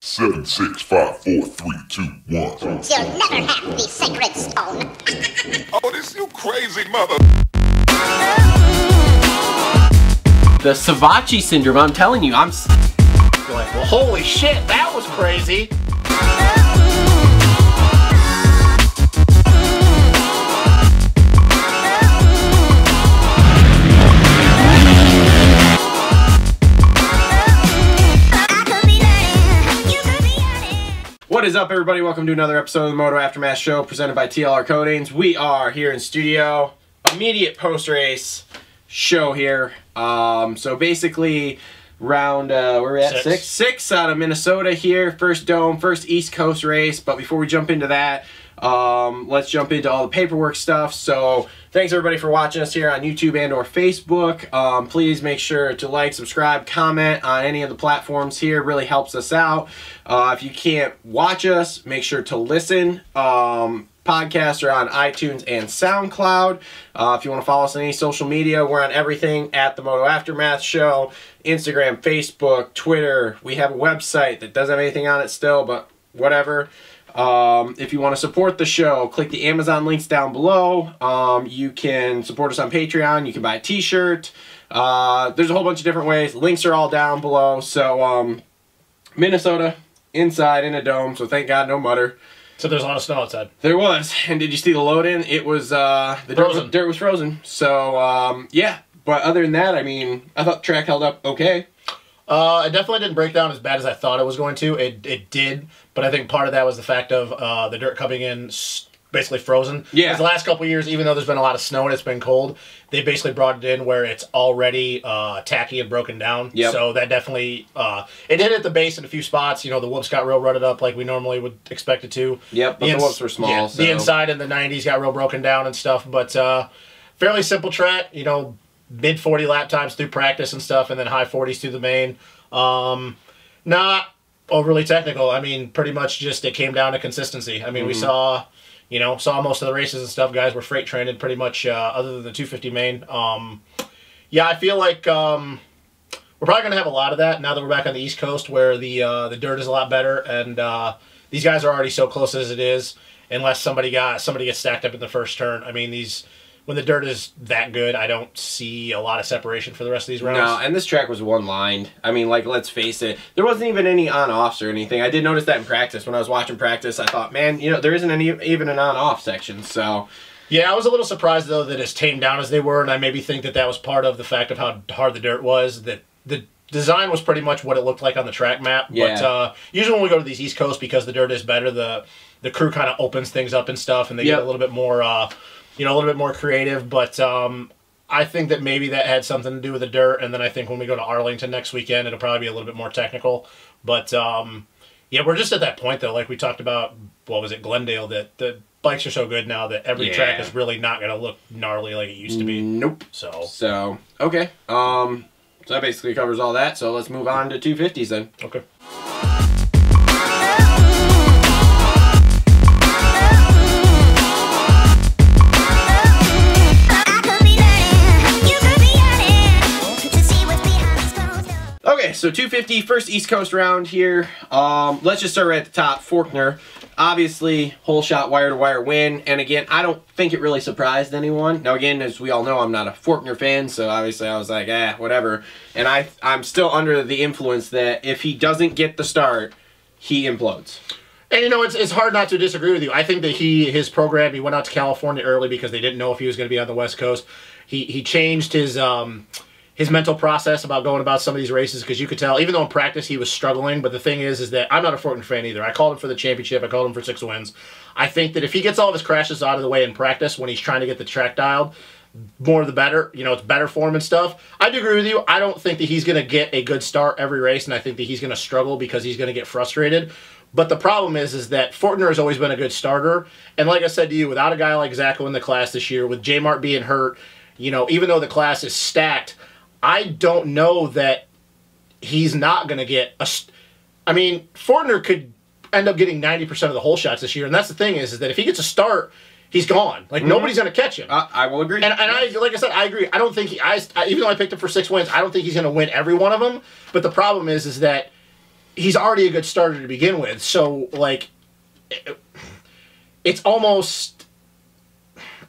7, 6, 5, 4, 3, 2, 1. You'll never have the sacred stone. Oh, this you crazy mother. The Sivaji syndrome, I'm telling you, I'm like, well, holy shit, that was crazy. What is up, everybody? Welcome to another episode of the Moto Aftermath Show presented by TLR Coatings. We are here in studio, immediate post-race show here. So basically, round, where are we at? Six out of Minnesota here. First dome, first East Coast race. But before we jump into that, let's jump into all the paperwork stuff. So thanks everybody for watching us here on YouTube and or Facebook. Please make sure to like, subscribe, comment on any of the platforms here. It really helps us out. If you can't watch us, make sure to listen. Podcasts are on iTunes and SoundCloud. If you want to follow us on any social media, we're on everything at the Moto Aftermath Show. Instagram, Facebook, Twitter. We have a website that doesn't have anything on it still, but whatever. If you want to support the show, click the Amazon links down below. You can support us on Patreon. You can buy a t-shirt. There's a whole bunch of different ways. Links are all down below. So, Minnesota, inside in a dome, so thank God no mutter. So there's a lot of snow outside. There was. And did you see the load-in? It was, the dirt was frozen. So, yeah. But other than that, I mean, I thought the track held up okay. It definitely didn't break down as bad as I thought it was going to. It did, but I think part of that was the fact of the dirt coming in basically frozen. Yeah. Because the last couple of years, even though there's been a lot of snow and it's been cold, they basically brought it in where it's already tacky and broken down. Yep. So that definitely, it did at the base in a few spots. You know, the whoops got real rutted up like we normally would expect it to. Yep, but the whoops were small. Yeah, so. The inside in the 90s got real broken down and stuff, but fairly simple track, you know, mid 40 lap times through practice and stuff, and then high 40s through the main. Not overly technical. I mean, pretty much just it came down to consistency. I mean, we saw, you know, most of the races and stuff. Guys were freight trained pretty much, other than the 250 main. Yeah, I feel like we're probably going to have a lot of that now that we're back on the East Coast, where the dirt is a lot better, and these guys are already so close as it is. Unless somebody gets stacked up in the first turn. I mean, when the dirt is that good, I don't see a lot of separation for the rest of these rounds. No, and this track was one-lined. I mean, like, let's face it. There wasn't even any on-offs or anything. I did notice that in practice. When I was watching practice, I thought, man, you know, there isn't even an on-off section, so... Yeah, I was a little surprised, though, that as tamed down as they were, and I maybe think that that was part of the fact of how hard the dirt was, that the design was pretty much what it looked like on the track map. Yeah. But usually when we go to these East Coast, because the dirt is better, the crew kind of opens things up and stuff, and they get a little bit more... you know, a little bit more creative, but I think that maybe that had something to do with the dirt, and then I think when we go to Arlington next weekend, it'll probably be a little bit more technical. But, yeah, we're just at that point, though, like we talked about, what was it, Glendale, that the bikes are so good now that every track is really not going to look gnarly like it used to be. Nope. So okay. So that basically covers all that, so let's move on to 250s then. Okay. Okay, so 250, first East Coast round here. Let's just start right at the top. Forkner, obviously, whole shot wire-to-wire win. And again, I don't think it really surprised anyone. Now again, as we all know, I'm not a Forkner fan, so obviously I was like, whatever. And I'm still under the influence that if he doesn't get the start, he implodes. And, you know, it's hard not to disagree with you. I think that his program, he went out to California early because they didn't know if he was going to be on the West Coast. He changed his mental process about going about some of these races, because you could tell, even though in practice he was struggling, but the thing is that I'm not a Forkner fan either. I called him for the championship. I called him for 6 wins. I think that if he gets all of his crashes out of the way in practice when he's trying to get the track dialed, more the better. You know, it's better for him and stuff. I do agree with you. I don't think that he's going to get a good start every race, and I think that he's going to struggle because he's going to get frustrated. But the problem is that Forkner has always been a good starter, and like I said to you, without a guy like Zacho in the class this year, with J-Mart being hurt, you know, even though the class is stacked, I don't know that he's not going to get a... I mean, Forkner could end up getting 90% of the hole shots this year, and that's the thing is that if he gets a start, he's gone. Like, nobody's going to catch him. I will agree. And I, like I said, I agree. I don't think even though I picked him for 6 wins, I don't think he's going to win every one of them. But the problem is that he's already a good starter to begin with. So, like, it's almost...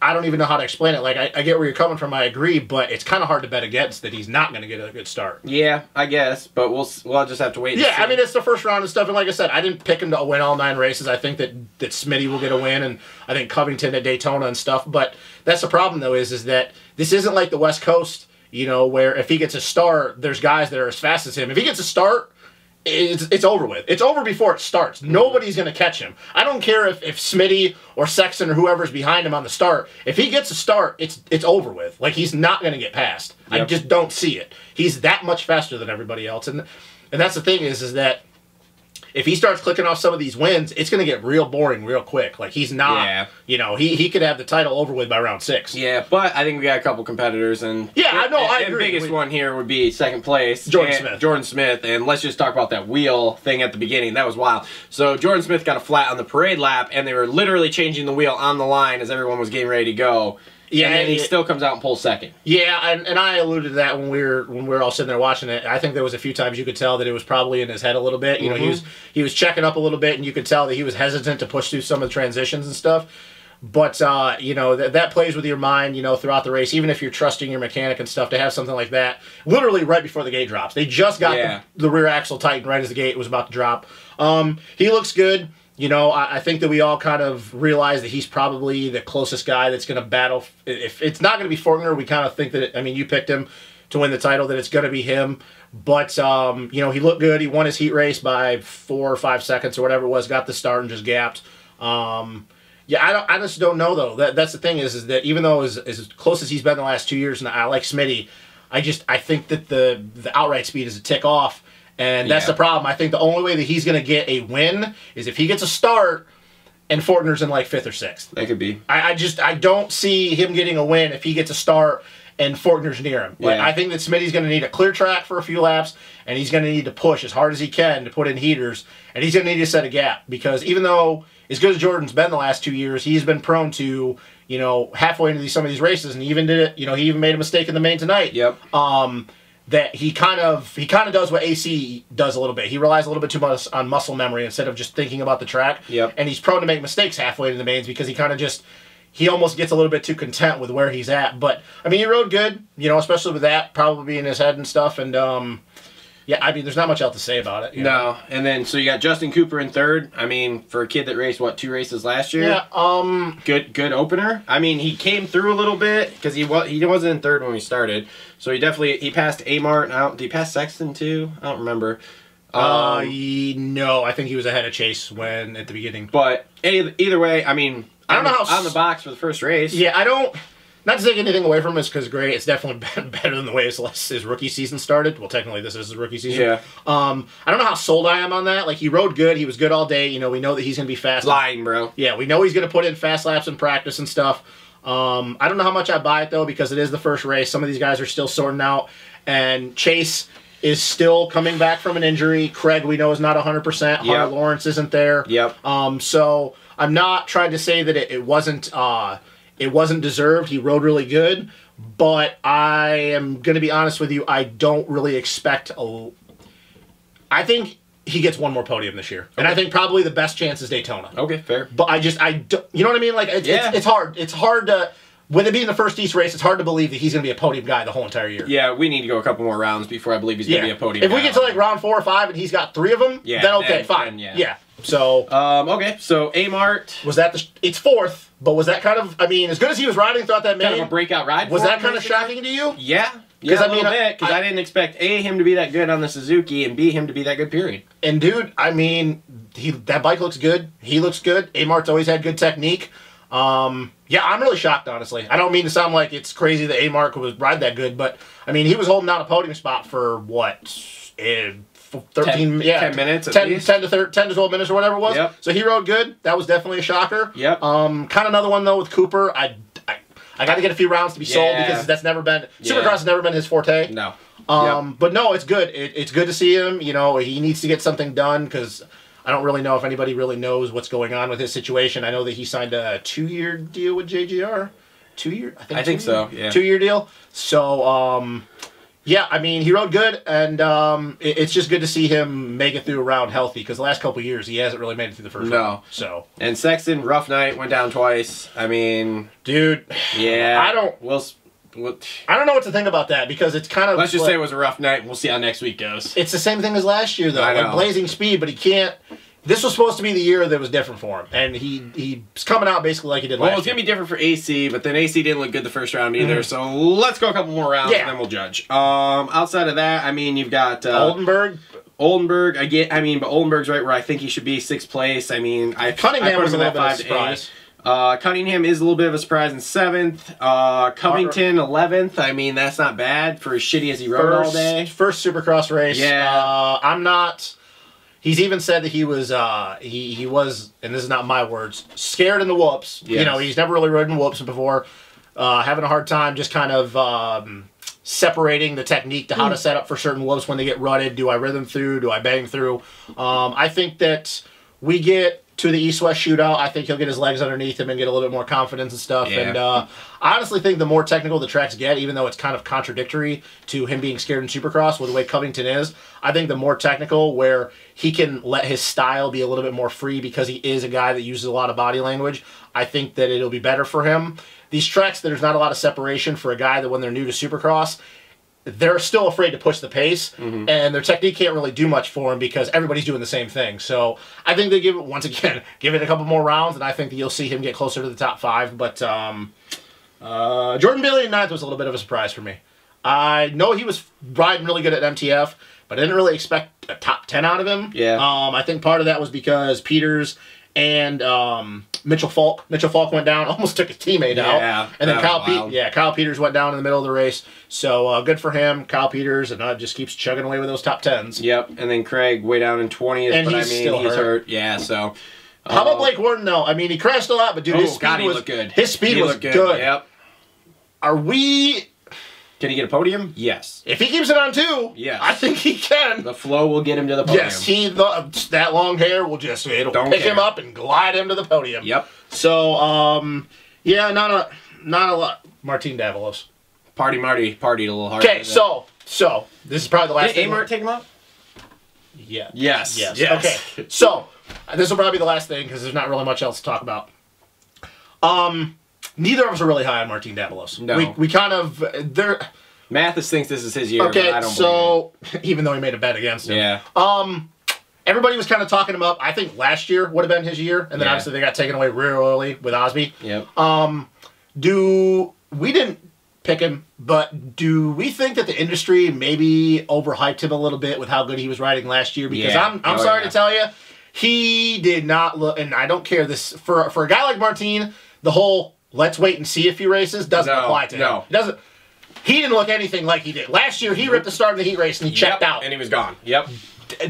I don't even know how to explain it. Like, I get where you're coming from. I agree, but it's kind of hard to bet against that he's not going to get a good start. Yeah, I guess, but we'll just have to wait. Yeah, I mean, it's the first round and stuff, and like I said, I didn't pick him to win all 9 races. I think that Smitty will get a win, and I think Covington at Daytona and stuff. But that's the problem, though, is that this isn't like the West Coast, you know, where if he gets a start, there's guys that are as fast as him. If he gets a start, it's over with. It's over before it starts. Nobody's going to catch him. I don't care if Smitty or Sexton or whoever's behind him on the start. If he gets a start, it's over with. Like, he's not going to get past. Yep. I just don't see it. He's that much faster than everybody else. And that's the thing is that if he starts clicking off some of these wins, it's going to get real boring real quick. Like, he's not, you know, he could have the title over with by round 6. Yeah, but I think we got a couple competitors. And yeah, I know, I agree. The biggest one here would be second place. Jordan Smith. And let's just talk about that wheel thing at the beginning. That was wild. So Jordan Smith got a flat on the parade lap, and they were literally changing the wheel on the line as everyone was getting ready to go. Yeah, and then he still comes out and pulls second. Yeah, and I alluded to that when we were all sitting there watching it. I think there was a few times you could tell that it was probably in his head a little bit. You know, he was checking up a little bit, and you could tell that he was hesitant to push through some of the transitions and stuff. But you know, that plays with your mind, you know, throughout the race. Even if you're trusting your mechanic and stuff, to have something like that, literally right before the gate drops. They just got the rear axle tightened right as the gate was about to drop. He looks good. You know, I think that we all kind of realize that he's probably the closest guy that's going to battle. If it's not going to be Forkner, we kind of think that, I mean, you picked him to win the title, that it's going to be him. But, you know, he looked good. He won his heat race by 4 or 5 seconds or whatever it was, got the start and just gapped. Yeah, I just don't know, though. That's the thing is that even though as close as he's been the last 2 years, and I like Smitty, I think that the outright speed is a tick off. And that's the problem. I think the only way that he's going to get a win is if he gets a start and Forkner's in like 5th or 6th. That could be. I don't see him getting a win if he gets a start and Forkner's near him. Like, I think that Smitty's going to need a clear track for a few laps, and he's going to need to push as hard as he can to put in heaters, and he's going to need to set a gap, because even though as good as Jordan's been the last 2 years, he's been prone to, you know, halfway into some of these races, and he even did it, you know, he even made a mistake in the main tonight. Yep. That he kind of does what AC does a little bit. He relies a little bit too much on muscle memory instead of just thinking about the track. Yep. And he's prone to make mistakes halfway into the mains because he kind of just, he almost gets a little bit too content with where he's at. But, I mean, he rode good, you know, especially with that probably in his head and stuff. And, yeah, I mean, there's not much else to say about it. You know? And then, so you got Justin Cooper in 3rd. I mean, for a kid that raced, what, 2 races last year? Yeah, Good opener. I mean, he came through a little bit, because he wasn't in 3rd when we started. So he passed Amart. Did he pass Sexton, too? I don't remember. No, I think he was ahead of Chase at the beginning. But either way, I mean, I don't know how on the box for the first race. Yeah, I don't... Not to take anything away from him, because great, it's definitely been better than the way his rookie season started. Well, technically, this is his rookie season. Yeah. I don't know how sold I am on that. Like, he rode good. He was good all day. You know, we know that he's going to be fast. Lying, bro. Yeah, we know he's going to put in fast laps in practice and stuff. I don't know how much I buy it, though, because it is the first race. Some of these guys are still sorting out. And Chase is still coming back from an injury. Craig, we know, is not 100%. Hunter Lawrence isn't there. Yep. So I'm not trying to say that it wasn't... It wasn't deserved. He rode really good, but I am going to be honest with you. I don't really expect I think he gets one more podium this year, and I think probably the best chance is Daytona. Okay, fair. But I don't, you know what I mean? Like, it's hard. It's hard to, with it being the first East race, it's hard to believe that he's going to be a podium guy the whole entire year. Yeah, we need to go a couple more rounds before I believe he's going to be a podium guy. If we get to like round 4 or 5 and he's got 3 of them, then okay, fine. Yeah. So okay, so Amart was that it's 4th, but was that kind of, I mean, as good as he was riding throughout that main, kind of a breakout ride? Was that kind of shocking to you? Yeah, a little bit, because I didn't expect him to be that good on the Suzuki, and B, him to be that good. Period. And dude, I mean, that bike looks good. He looks good. Amart's always had good technique. Yeah, I'm really shocked, honestly. I don't mean to sound like it's crazy that Amart was ride that good, but I mean, he was holding down a podium spot for what? 10 minutes at 10 least. 10 to 12 minutes or whatever it was. Yep. So he rode good. That was definitely a shocker. Yep. Kind of another one, though, with Cooper. I got to get a few rounds to be sold, because that's never been... Supercross has never been his forte. No. But no, it's good. It's good to see him. You know, he needs to get something done, because I don't really know if anybody really knows what's going on with his situation. I know that he signed a 2-year deal with JGR. 2 year? I think so, yeah. 2-year deal. So, Yeah, I mean, he rode good, and it's just good to see him make it through a round healthy, because the last couple of years, he hasn't really made it through the first round. So. And Sexton, rough night, went down twice. I mean... Dude. Yeah. I don't know what to think about that, because it's kind of... Let's just say it was a rough night, and we'll see how next week goes. It's the same thing as last year, though. I know. Like blazing speed, but he can't... This was supposed to be the year that was different for him, and he's coming out basically like he did last year. Well, it's going to be different for AC, but then AC didn't look good the first round either, so let's go a couple more rounds, and then we'll judge. Outside of that, I mean, you've got... Oldenburg, but Oldenburg's right where I think he should be, 6th place. I mean, Cunningham was a little bit of a surprise. Cunningham is a little bit of a surprise in 7th. Covington, 11th. I mean, that's not bad for as shitty as he rode all day. First Supercross race. Yeah. I'm not... He's even said that he was, he was, and this is not my words, scared in the whoops. Yes. You know, he's never really ridden whoops before. Having a hard time just kind of separating the technique to how to set up for certain whoops when they get rutted. Do I rhythm through? Do I bang through? I think that we get to the East-West shootout. I think he'll get his legs underneath him and get a little bit more confidence and stuff. Yeah. And I honestly think the more technical the tracks get, even though it's kind of contradictory to him being scared in Supercross with the way Covington is, I think the more technical where he can let his style be a little bit more free because he is a guy that uses a lot of body language, I think that it'll be better for him. These tracks, there's not a lot of separation for a guy that when they're new to Supercross, they're still afraid to push the pace, and their technique can't really do much for him because everybody's doing the same thing. So I think they give it, once again, give it a couple more rounds, and I think that you'll see him get closer to the top 5. But Jordan Bailey in 9th was a little bit of a surprise for me. I know he was riding really good at MTF, but I didn't really expect a top 10 out of him. Yeah. I think part of that was because Peters and Mitchell Falk went down, almost took his teammate out. And then Kyle Peters went down in the middle of the race. So good for him, Kyle Peters, and just keeps chugging away with those top 10s. Yep, and then Craig way down in 20th, and but he's still hurt. Yeah, so... How about Blake Worden, though? I mean, he crashed a lot, but dude, his speed looked good. His speed was good. Yep. Are we... Can he get a podium? Yes. If he keeps it on 2, yes. I think he can. The flow will get him to the podium. Yes, that long hair will just, it'll pick him up and glide him to the podium. Yep. So, yeah, not a lot. Martin Davalos. Party partied a little harder. Okay, so, this is probably the last thing. Did Amart take him up? Yeah. Yes. Okay, so, this will probably be the last thing because there's not really much else to talk about. Neither of us are really high on Martin Davalos. No. We kind of... Mathis thinks this is his year, okay, but I don't so, even though he made a bet against him. Yeah. Everybody was kind of talking him up. I think last year would have been his year, and then obviously they got taken away real early with Osby. Yep. We didn't pick him, but do we think that the industry maybe overhyped him a little bit with how good he was riding last year? Because I'm sorry to tell you, he did not look, and I don't care, this for a guy like Martin, the whole let's wait and see a few races doesn't apply to him. It doesn't. He didn't look anything like he did. Last year, he ripped the start of the heat race and he checked out. And he was gone. Yep.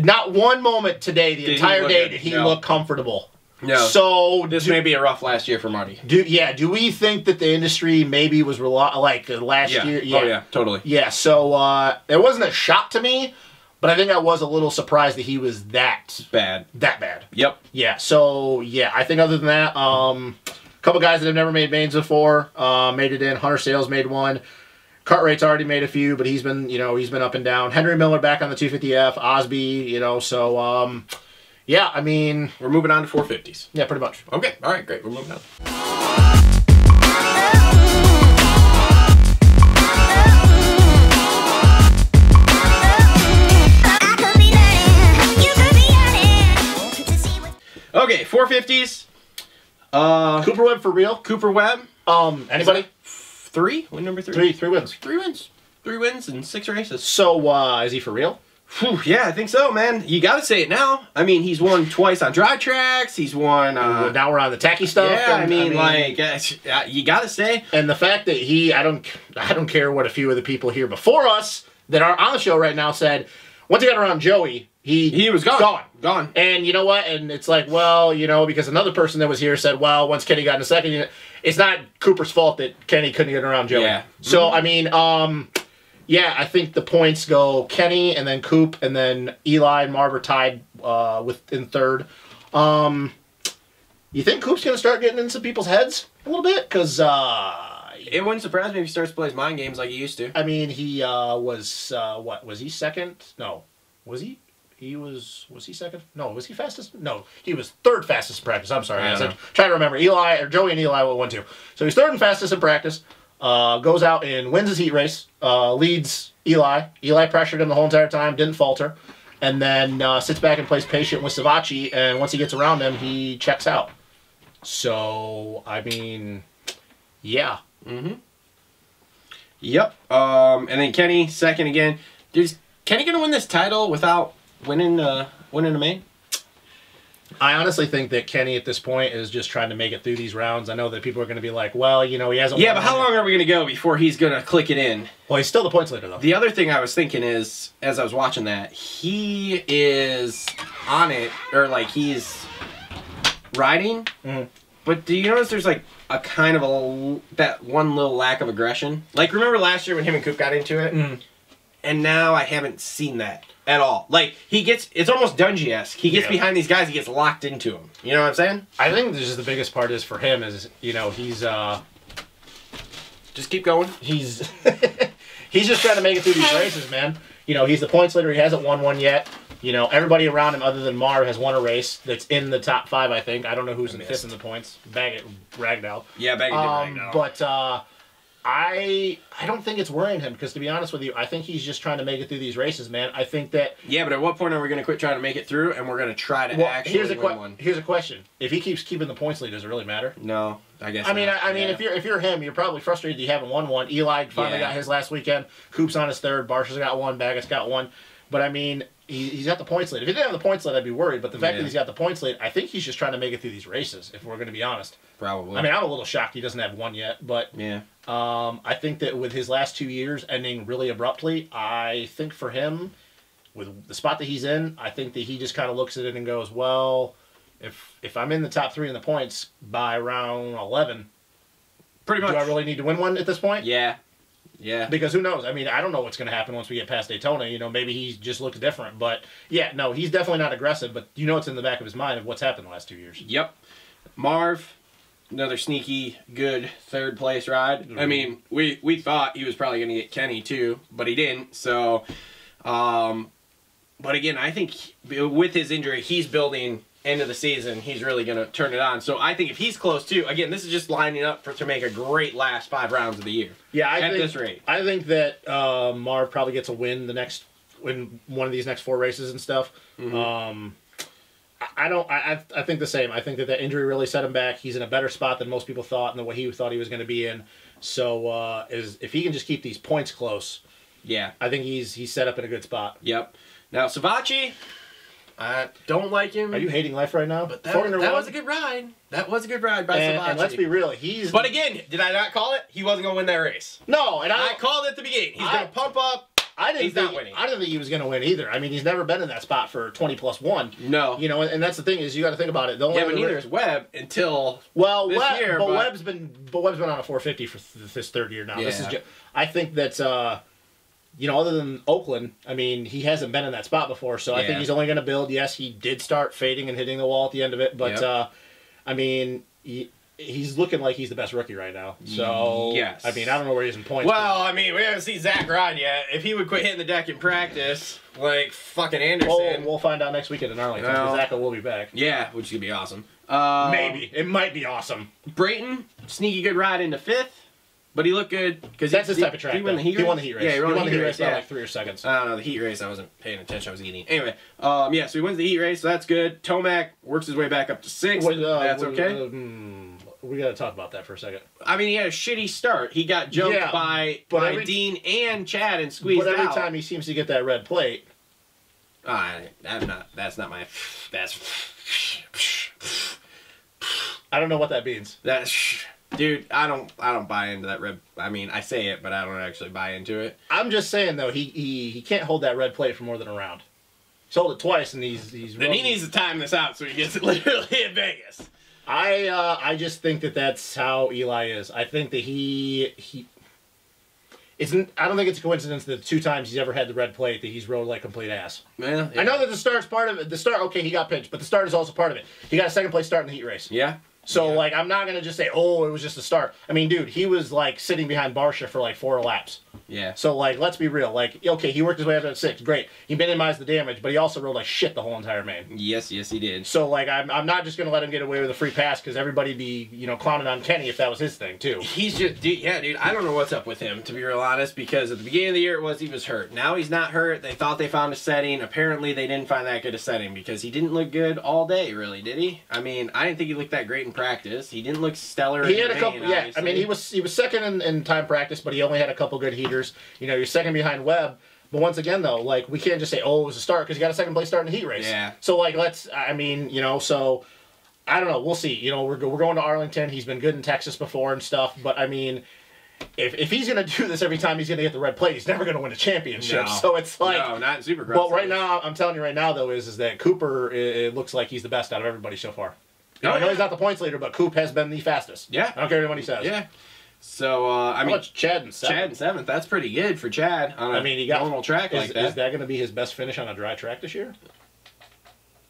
Not one moment today, the entire day, did he look comfortable. No. So this may be a rough last year for Marty. Do we think that the industry maybe was like last year? Yeah. Oh, yeah, totally. Yeah, so it wasn't a shock to me, but I think I was a little surprised that he was that bad. That bad. Yep. Yeah, so, yeah, I think other than that, a couple guys that have never made mains before made it in. Hunter Sales made one. Cartwright's already made a few, but he's been up and down. Henry Miller back on the 250F. Osby, so, yeah, I mean... We're moving on to 450s. Yeah, pretty much. Okay, all right, great. We're moving on. Okay, 450s. Cooper Webb for real? Cooper Webb. Anybody? 3? Win number 3? Three wins. 3 wins. 3 wins in 6 races. So, is he for real? Whew, yeah, I think so, man. You got to say it now. I mean, he's won twice on dry tracks. He's won... now we're on the tacky stuff. Yeah, I mean, like, you got to say... And the fact that I don't care what a few of the people here before us that are on the show right now said, once he got around Joey, he was gone. Gone. And you know what? And it's like, well, because another person that was here said, well, once Kenny got in a second, it's not Cooper's fault that Kenny couldn't get around Joey. Yeah. So, I mean, yeah, I think the points go Kenny and then Coop and then Eli and Marv are tied in third. You think Coop's going to start getting in some people's heads a little bit? Because It wouldn't surprise me if he starts to play his mind games like he used to. I mean, he was what? Was he second? No, was he? Was he second? No, was he fastest? No, he was third fastest in practice. I'm sorry, I'm trying to remember. Joey and Eli went 1-2. So he's third and fastest in practice. Goes out and wins his heat race. Leads Eli. Eli pressured him the whole entire time. Didn't falter. And then sits back and plays patient with Sivaji. And once he gets around him, he checks out. So I mean, yeah. Mm-hmm. Yep. And then Kenny second again. Is Kenny gonna win this title without winning a main? I honestly think that Kenny at this point is just trying to make it through these rounds. I know that people are going to be like, well, you know, he hasn't. Yeah, but how long are we going to go before he's going to click it in? Well, he's still the points leader, though. The other thing I was thinking is, as I was watching that, he is on it, or like he's riding. Mm-hmm. But do you notice there's like a kind of that one little lack of aggression? Like, remember last year when him and Coop got into it? Mm-hmm. And now I haven't seen that at all. Like, it's almost Dungy-esque. He gets behind these guys, he gets locked into them. You know what I'm saying? I think this is the biggest part is for him is, you know, he's, just keep going. He's, he's just trying to make it through these races, man. You know, he's the points leader. He hasn't won one yet. You know, everybody around him other than Marv has won a race that's in the top 5, I think. I don't know who's in fifth in the points. Baggett, Ragdoll. Yeah, Baggett did Ragdoll. But, I don't think it's worrying him because, to be honest with you, I think he's just trying to make it through these races, man. I think that... Yeah, but at what point are we going to quit trying to make it through and we're going to try to actually win one? Here's a question. If he keeps keeping the points lead, does it really matter? No, I guess I mean, if you're him, you're probably frustrated you haven't won one. Eli finally got his last weekend. Coop's on his third. Barsha's got one. Baggett's got one. But, I mean... He's got the points lead. If he didn't have the points lead, I'd be worried. But the fact that he's got the points lead, I think he's just trying to make it through these races, if we're going to be honest. Probably. I mean, I'm a little shocked he doesn't have one yet. But yeah. I think that with his last 2 years ending really abruptly, I think for him, with the spot that he's in, I think that he just kind of looks at it and goes, well, if I'm in the top 3 in the points by round 11, pretty much, do I really need to win one at this point? Yeah. Yeah. Because who knows? I mean, I don't know what's going to happen once we get past Daytona. You know, maybe he just looks different. But, yeah, no, he's definitely not aggressive. But you know it's in the back of his mind of what's happened the last 2 years. Yep. Marv, another sneaky, good third-place ride. Mm-hmm. I mean, we thought he was probably going to get Kenny, too, but he didn't. So, but again, I think with his injury, he's building... end of the season, he's really going to turn it on. So I think if he's close too, again, this is just lining up to make a great last 5 rounds of the year. Yeah, at this rate. I think that Marv probably gets a win in one of these next 4 races and stuff. Mm-hmm. I think the same. I think that injury really set him back. He's in a better spot than most people thought and than what he thought he was going to be in. So if he can just keep these points close, yeah, I think he's set up in a good spot. Yep. Now Sivaji, I don't like him. Are you hating life right now? But that was a good ride. That was a good ride by Sivaji. And let's be real, But again, did I not call it? He wasn't going to win that race. No, and I called it at the beginning. He's going to pump up. He's not winning. I didn't think he was going to win either. I mean, he's never been in that spot for 20+1. No. You know, and that's the thing is you got to think about it. But neither is Webb until this year. But Webb's been on a 450 for this 3rd year now. Yeah. I think that. You know, other than Oakland, I mean, he hasn't been in that spot before, so I think he's only going to build. Yes, he did start fading and hitting the wall at the end of it, but, I mean, he's looking like he's the best rookie right now. So, yes. I mean, I don't know where he's in points. Well, I mean, we haven't seen Zach ride yet. If he would quit hitting the deck in practice, like fucking Anderson. We'll find out next weekend in Arlington, because Zach will be back. Yeah, which is going to be awesome. Maybe. It might be awesome. Brayton, sneaky good ride into 5th. But he looked good because that's his type of track. He won the heat race. He won the heat race. Yeah, he won the heat race by like 3 seconds. I don't know the heat race. I wasn't paying attention. I was eating. Anyway, yeah. So he wins the heat race. So that's good. Tomac works his way back up to 6th. That's okay. We got to talk about that for a second. I mean, he had a shitty start. He got jumped by Dean and Chad and squeezed out. But every time he seems to get that red plate. That's not my. That's. I don't know what that means. Dude, I don't buy into that red. I mean, I say it, but I don't actually buy into it. I'm just saying though, he can't hold that red plate for more than a round. He's held it twice, and he's. Then he needs to time this out so he gets it literally in Vegas. I just think that's how Eli is. I think that he isn't. I don't think it's a coincidence that the 2 times he's ever had the red plate that he's rode like complete ass. Yeah. I know that the start's part of it. The start, okay, he got pinched, but the start is also part of it. He got a 2nd place start in the heat race. Yeah. So, like, I'm not going to just say, oh, it was just a start. I mean, dude, he was, like, sitting behind Barsha for, like, 4 laps. Yeah. So, like, let's be real. Like, okay, he worked his way up to 6. Great. He minimized the damage, but he also rode like shit the whole entire main. Yes, he did. So, like, I'm not just going to let him get away with a free pass because everybody be, you know, clowning on Kenny if that was his thing, too. He's just, dude, I don't know what's up with him, to be real honest, because at the beginning of the year he was hurt. Now he's not hurt. They thought they found a setting. Apparently, they didn't find that good a setting because he didn't look good all day, really, did he? I mean, I didn't think he looked that great in practice. He didn't look stellar. He had a couple, obviously. yeah. I mean, he was second in time practice, but he only had a couple good heaters. You know, you're second behind Webb. But once again, though, like, we can't just say, oh, it was a start because he got a second place start in the heat race. Yeah. So, like, I mean, you know, so, I don't know. We'll see. You know, we're going to Arlington. He's been good in Texas before and stuff. But, I mean, if he's going to do this every time he's going to get the red plate, he's never going to win a championship. No. So, it's like... No, not in Supercross. Well, right now, I'm telling you right now, though, is that Cooper, it looks like he's the best out of everybody so far. You know, I know he's not the points leader, but Coop has been the fastest. Yeah. I don't care what anybody says. Yeah. So, I mean... Chad in 7th? Chad in 7th. That's pretty good for Chad on a he got normal track like that. Is that going to be his best finish on a dry track this year?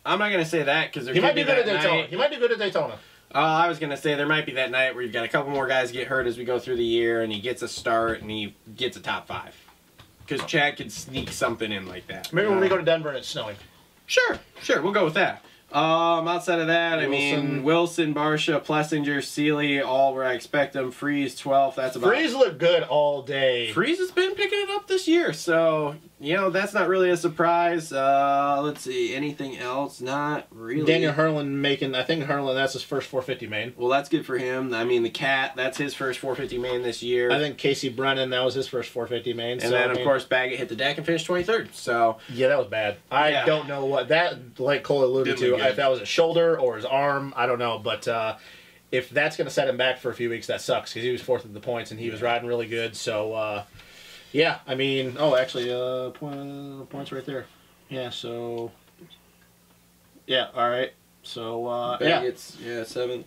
I'm not going to say that because he might be good at Daytona. He might be good at Daytona. I was going to say there might be that night where you've got a couple more guys get hurt as we go through the year and he gets a start and he gets a top 5. Because Chad could sneak something in like that. Maybe when we go to Denver and it's snowing. Sure, we'll go with that. Outside of that, I mean, Wilson, Barsha, Plessinger, Seeley, all where I expect them. Freeze, 12th, that's about... Freeze looked good all day. Freeze has been picking it up this year, so, you know, that's not really a surprise. Let's see, anything else? Not really. Daniel Herlin I think Herlin, that's his first 450 main. Well, that's good for him. I mean, the Cat, that's his first 450 main this year. I think Casey Brennan, that was his first 450 main. And then, of course, Baggett hit the deck and finished 23rd, so... Yeah, that was bad. I don't know what... That, like Cole alluded to, if that was a shoulder or his arm, I don't know, but if that's going to set him back for a few weeks, that sucks because he was 4th in the points and he was riding really good. So yeah, I mean, actually, points right there. Yeah, so yeah, all right. So Baggett's 7th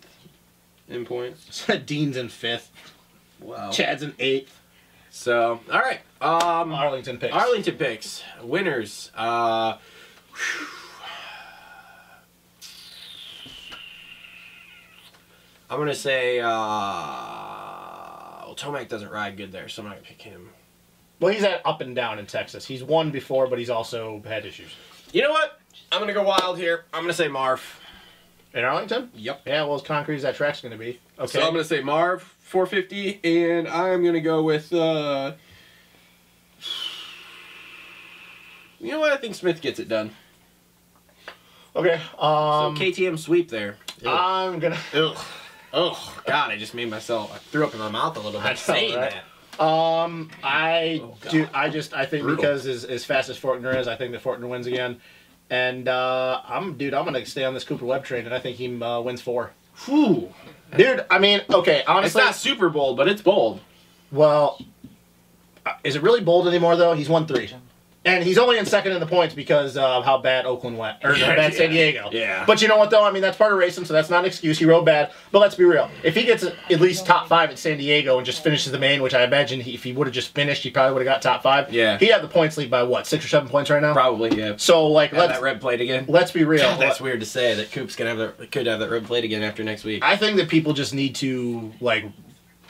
in points. Dean's in 5th. Wow. Chad's in 8th. So all right, Arlington picks. Winners. I'm going to say, well, Tomac doesn't ride good there, so I'm not going to pick him. Well, he's had up and down in Texas. He's won before, but he's also had issues. You know what? I'm going to go wild here. I'm going to say Marv. In Arlington? Yep. Yeah, well, as concrete as that track's going to be. Okay. So I'm going to say Marv, 450, and I'm going to go with, you know what? I think Smith gets it done. Okay. So KTM sweep there. I'm going to... Oh, God, I just made myself... I threw up in my mouth a little bit saying right? that. I think Brutal. because as fast as Forkner is, I think that Forkner wins again. And I'm going to stay on this Cooper Webb train, and I think he wins 4. Whew. Dude, I mean, okay, honestly... It's not super bold, but it's bold. Well, is it really bold anymore, though? He's won 3. And he's only in 2nd in the points because of how bad Oakland went. Or how bad San Diego. Yeah. But you know what, though? I mean, that's part of racing, so that's not an excuse. He rode bad. But let's be real. If he gets at least top 5 at San Diego and just finishes the main, which I imagine if he would have just finished, he probably would have got top 5. Yeah. He had the points lead by, what, 6 or 7 points right now? Probably, yeah. So, like, Have that red plate again. Let's be real. God, that's weird to say that Coop's could have that red plate again after next week. I think that people just need to, like...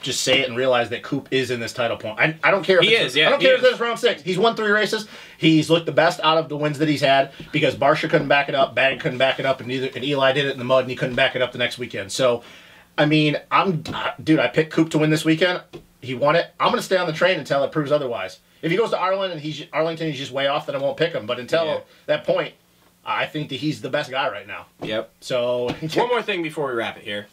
just say it and realize that Coop is in this title point. I don't care if I don't care if it's round 6. He's won 3 races. He's looked the best out of the wins that he's had because Barsha couldn't back it up, Baggett couldn't back it up, and Eli did it in the mud and he couldn't back it up the next weekend. So, I mean, dude, I picked Coop to win this weekend. He won it. I'm going to stay on the train until it proves otherwise. If he goes to Arlington and he's just way off, then I won't pick him. But until that point, I think that he's the best guy right now. Yep. So one more thing before we wrap it here.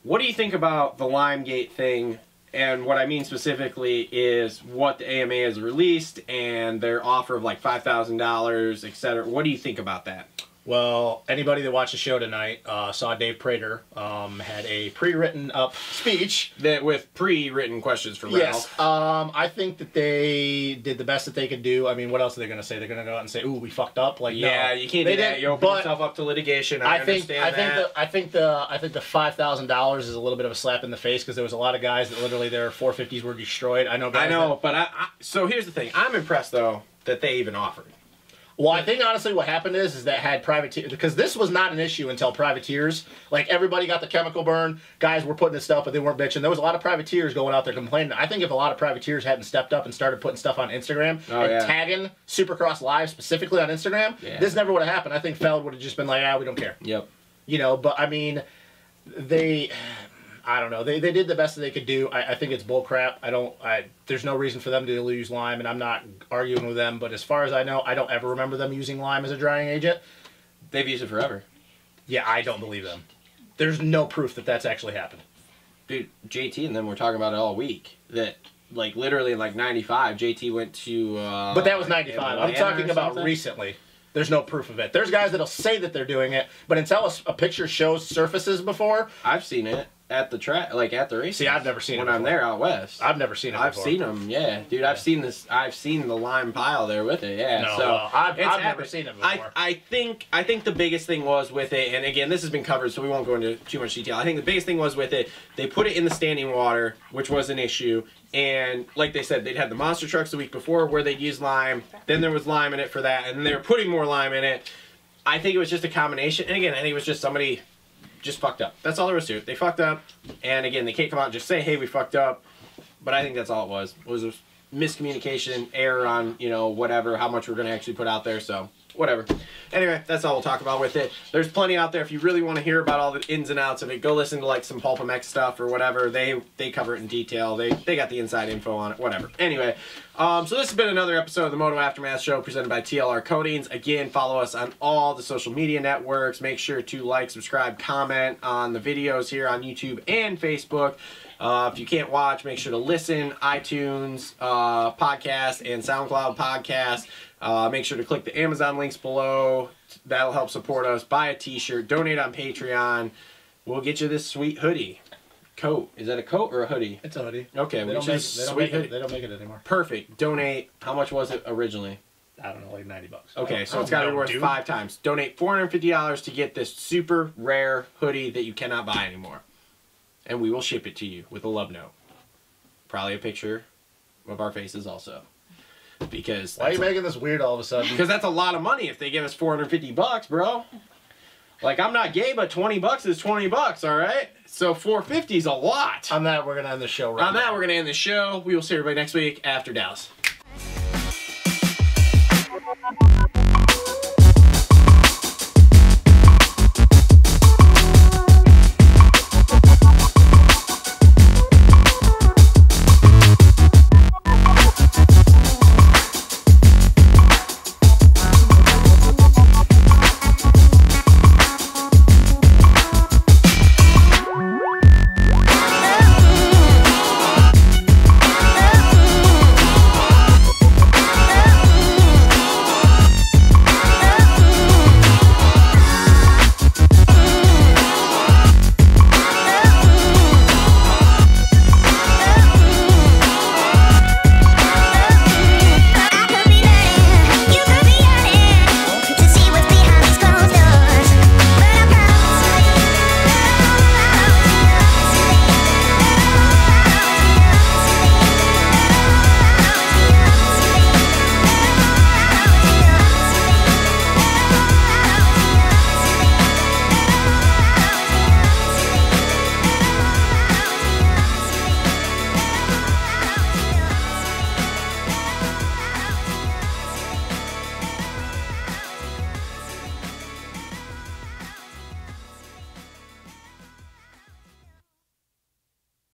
What do you think about the Limegate thing? And what I mean specifically is what the AMA has released and their offer of like $5,000, etc. What do you think about that? Well, anybody that watched the show tonight saw Dave Prater had a pre-written up speech. With pre-written questions for Ralph. Yes. I think that they did the best that they could do. I mean, what else are they going to say? They're going to go out and say, ooh, we fucked up? Like, yeah, no. You can't do that. You open yourself up to litigation. I think the $5,000 is a little bit of a slap in the face because there was a lot of guys that literally their 450s were destroyed. I know, but so here's the thing. I'm impressed, though, that they even offered. Well, I think honestly what happened is that had privateers, because this was not an issue until privateers, like everybody got the chemical burn, guys were putting this stuff, but they weren't bitching. There was a lot of privateers going out there complaining. I think if a lot of privateers hadn't stepped up and started putting stuff on Instagram and tagging Supercross Live specifically on Instagram, this never would have happened. I think Feld would have just been like, we don't care. Yep. You know, but I mean, I don't know. They did the best that they could do. I think it's bull crap. There's no reason for them to use lime, and I'm not arguing with them. But as far as I know, I don't ever remember them using lime as a drying agent. They've used it forever. Yeah, I don't believe them. There's no proof that that's actually happened. Dude, JT and them were talking about it all week. That, like, literally in, like, 95, JT went to... but that was 95. I'm talking about recently. There's no proof of it. There's guys that'll say that they're doing it, but until a picture shows surfaces before... I've seen it. At the track, like at the race. See, I've never seen it when before. I'm there out west. I've never seen it before. I've seen them, yeah, dude. I've seen this. I've seen the lime pile there with it, yeah. No, so I've never seen it before. I think the biggest thing was with it, and again, this has been covered, so we won't go into too much detail. I think the biggest thing was with it, they put it in the standing water, which was an issue, and like they said, they'd had the monster trucks the week before where they'd use lime. Then there was lime in it for that, and then they were putting more lime in it. I think it was just a combination, and again, I think it was just somebody. Just fucked up. That's all there was to it. They fucked up, and again, they can't come out and just say, "Hey, we fucked up." But I think that's all it was. It was a miscommunication, error on whatever, how much we're going to actually put out there. So whatever. Anyway, that's all we'll talk about with it. There's plenty out there. If you really want to hear about all the ins and outs of it, go listen to like some Pulp MX stuff or whatever. They cover it in detail. They got the inside info on it. Whatever. Anyway, so this has been another episode of the Moto Aftermath Show presented by TLR Coatings. Again, follow us on all the social media networks. Make sure to like, subscribe, comment on the videos here on YouTube and Facebook. If you can't watch, make sure to listen. iTunes podcast and SoundCloud podcast. Make sure to click the Amazon links below. That'll help support us. Buy a t-shirt. Donate on Patreon. We'll get you this sweet hoodie. Coat. Is that a coat or a hoodie? It's a hoodie. Okay. They don't make it anymore. Perfect. Donate. How much was it originally? I don't know, like $90. Okay, so it's got to be worth 5 times. Donate $450 to get this super rare hoodie that you cannot buy anymore. And we will ship it to you with a love note. Probably a picture of our faces also. Because why are you making this weird all of a sudden? Because that's a lot of money if they give us $450, bro. Like, I'm not gay, but $20 is $20, all right? So $450 is a lot. On that, we're going to end the show right now. On that, we're going to end the show. We will see everybody next week after Dallas.